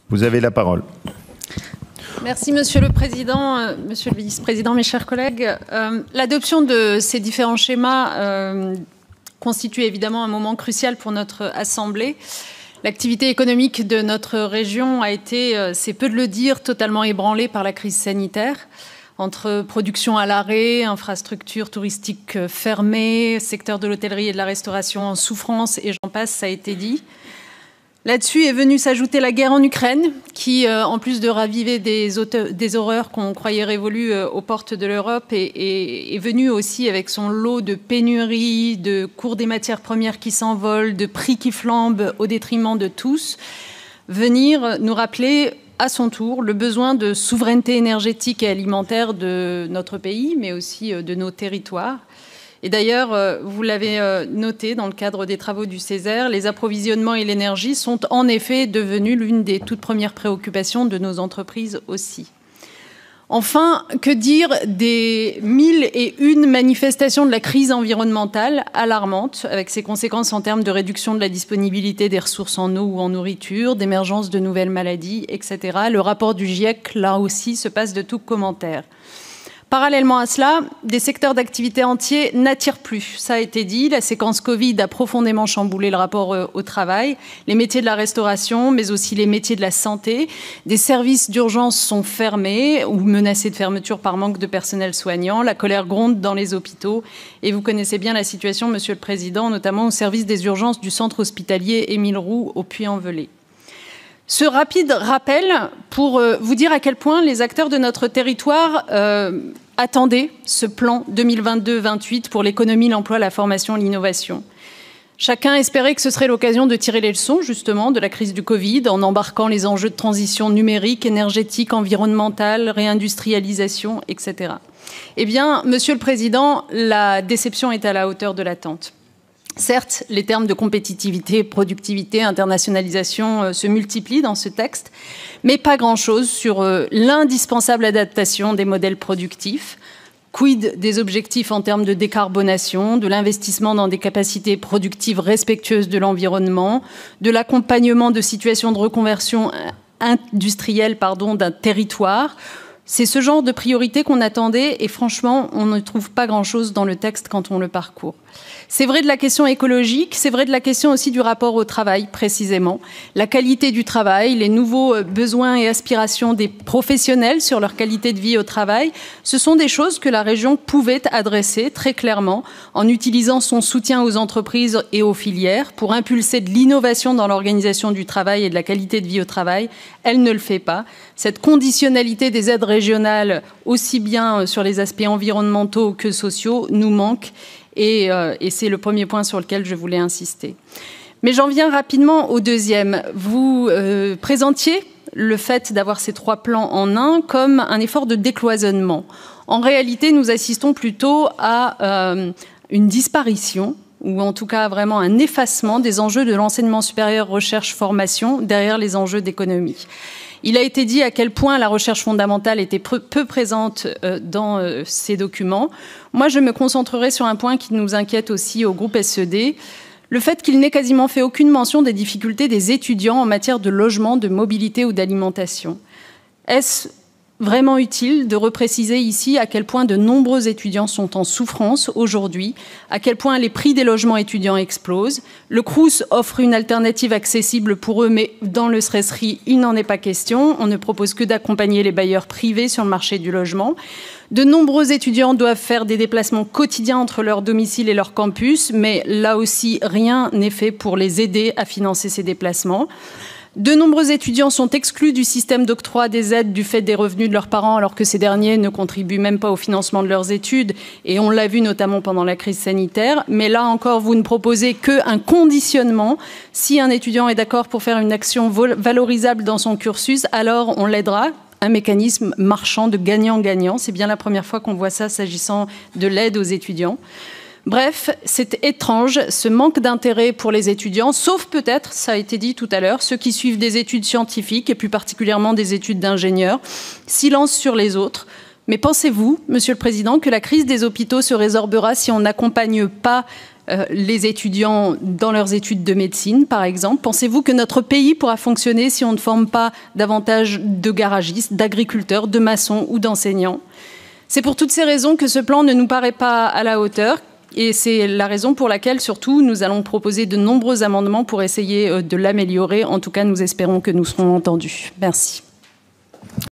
Vous avez la parole. Merci Monsieur le Président, Monsieur le Vice-président, mes chers collègues. L'adoption de ces différents schémas constitue évidemment un moment crucial pour notre Assemblée. L'activité économique de notre région a été, c'est peu de le dire, totalement ébranlée par la crise sanitaire. Entre production à l'arrêt, infrastructures touristiques fermées, secteur de l'hôtellerie et de la restauration en souffrance, et j'en passe, ça a été dit. Là-dessus est venue s'ajouter la guerre en Ukraine, qui, en plus de raviver des horreurs qu'on croyait révolues aux portes de l'Europe, est venue aussi avec son lot de pénuries, de cours des matières premières qui s'envolent, de prix qui flambent au détriment de tous, venir nous rappeler à son tour le besoin de souveraineté énergétique et alimentaire de notre pays, mais aussi de nos territoires. Et d'ailleurs, vous l'avez noté dans le cadre des travaux du Césaire, les approvisionnements et l'énergie sont en effet devenus l'une des toutes premières préoccupations de nos entreprises aussi. Enfin, que dire des 1001 manifestations de la crise environnementale alarmante, avec ses conséquences en termes de réduction de la disponibilité des ressources en eau ou en nourriture, d'émergence de nouvelles maladies, etc. Le rapport du GIEC, là aussi, se passe de tout commentaire. Parallèlement à cela, des secteurs d'activité entiers n'attirent plus. Ça a été dit, la séquence Covid a profondément chamboulé le rapport au travail. Les métiers de la restauration, mais aussi les métiers de la santé. Des services d'urgence sont fermés ou menacés de fermeture par manque de personnel soignant. La colère gronde dans les hôpitaux. Et vous connaissez bien la situation, Monsieur le Président, notamment au service des urgences du centre hospitalier Émile Roux au Puy-en-Velay. Ce rapide rappel pour vous dire à quel point les acteurs de notre territoire attendaient ce plan 2022-28 pour l'économie, l'emploi, la formation, l'innovation. Chacun espérait que ce serait l'occasion de tirer les leçons, justement, de la crise du Covid, en embarquant les enjeux de transition numérique, énergétique, environnementale, réindustrialisation, etc. Eh bien, Monsieur le Président, la déception est à la hauteur de l'attente. Certes, les termes de compétitivité, productivité, internationalisation se multiplient dans ce texte, mais pas grand-chose sur l'indispensable adaptation des modèles productifs. Quid des objectifs en termes de décarbonation, de l'investissement dans des capacités productives respectueuses de l'environnement, de l'accompagnement de situations de reconversion industrielle d'un territoire. C'est ce genre de priorité qu'on attendait et franchement, on ne trouve pas grand-chose dans le texte quand on le parcourt. C'est vrai de la question écologique, c'est vrai de la question aussi du rapport au travail, précisément. La qualité du travail, les nouveaux besoins et aspirations des professionnels sur leur qualité de vie au travail, ce sont des choses que la région pouvait adresser très clairement en utilisant son soutien aux entreprises et aux filières pour impulser de l'innovation dans l'organisation du travail et de la qualité de vie au travail. Elle ne le fait pas. Cette conditionnalité des aides régionales, aussi bien sur les aspects environnementaux que sociaux, nous manque. Et c'est le premier point sur lequel je voulais insister. Mais j'en viens rapidement au deuxième. Vous présentiez le fait d'avoir ces trois plans en un comme un effort de décloisonnement. En réalité, nous assistons plutôt à une disparition, ou en tout cas vraiment un effacement des enjeux de l'enseignement supérieur, recherche, formation, derrière les enjeux d'économie. Il a été dit à quel point la recherche fondamentale était peu présente dans ces documents. Moi, je me concentrerai sur un point qui nous inquiète aussi au groupe SED, le fait qu'il n'ait quasiment fait aucune mention des difficultés des étudiants en matière de logement, de mobilité ou d'alimentation. Est-ce vraiment utile de repréciser ici à quel point de nombreux étudiants sont en souffrance aujourd'hui, à quel point les prix des logements étudiants explosent. Le Crous offre une alternative accessible pour eux, mais dans le SRESRI, il n'en est pas question. On ne propose que d'accompagner les bailleurs privés sur le marché du logement. De nombreux étudiants doivent faire des déplacements quotidiens entre leur domicile et leur campus, mais là aussi, rien n'est fait pour les aider à financer ces déplacements. De nombreux étudiants sont exclus du système d'octroi des aides du fait des revenus de leurs parents, alors que ces derniers ne contribuent même pas au financement de leurs études. Et on l'a vu notamment pendant la crise sanitaire. Mais là encore, vous ne proposez qu'un conditionnement. Si un étudiant est d'accord pour faire une action valorisable dans son cursus, alors on l'aidera. Un mécanisme marchand de gagnant-gagnant. C'est bien la première fois qu'on voit ça s'agissant de l'aide aux étudiants. Bref, c'est étrange, ce manque d'intérêt pour les étudiants, sauf peut-être, ça a été dit tout à l'heure, ceux qui suivent des études scientifiques et plus particulièrement des études d'ingénieurs. Silence sur les autres. Mais pensez-vous, Monsieur le Président, que la crise des hôpitaux se résorbera si on n'accompagne pas les étudiants dans leurs études de médecine, par exemple? Pensez-vous que notre pays pourra fonctionner si on ne forme pas davantage de garagistes, d'agriculteurs, de maçons ou d'enseignants? C'est pour toutes ces raisons que ce plan ne nous paraît pas à la hauteur. Et c'est la raison pour laquelle, surtout, nous allons proposer de nombreux amendements pour essayer de l'améliorer. En tout cas, nous espérons que nous serons entendus. Merci.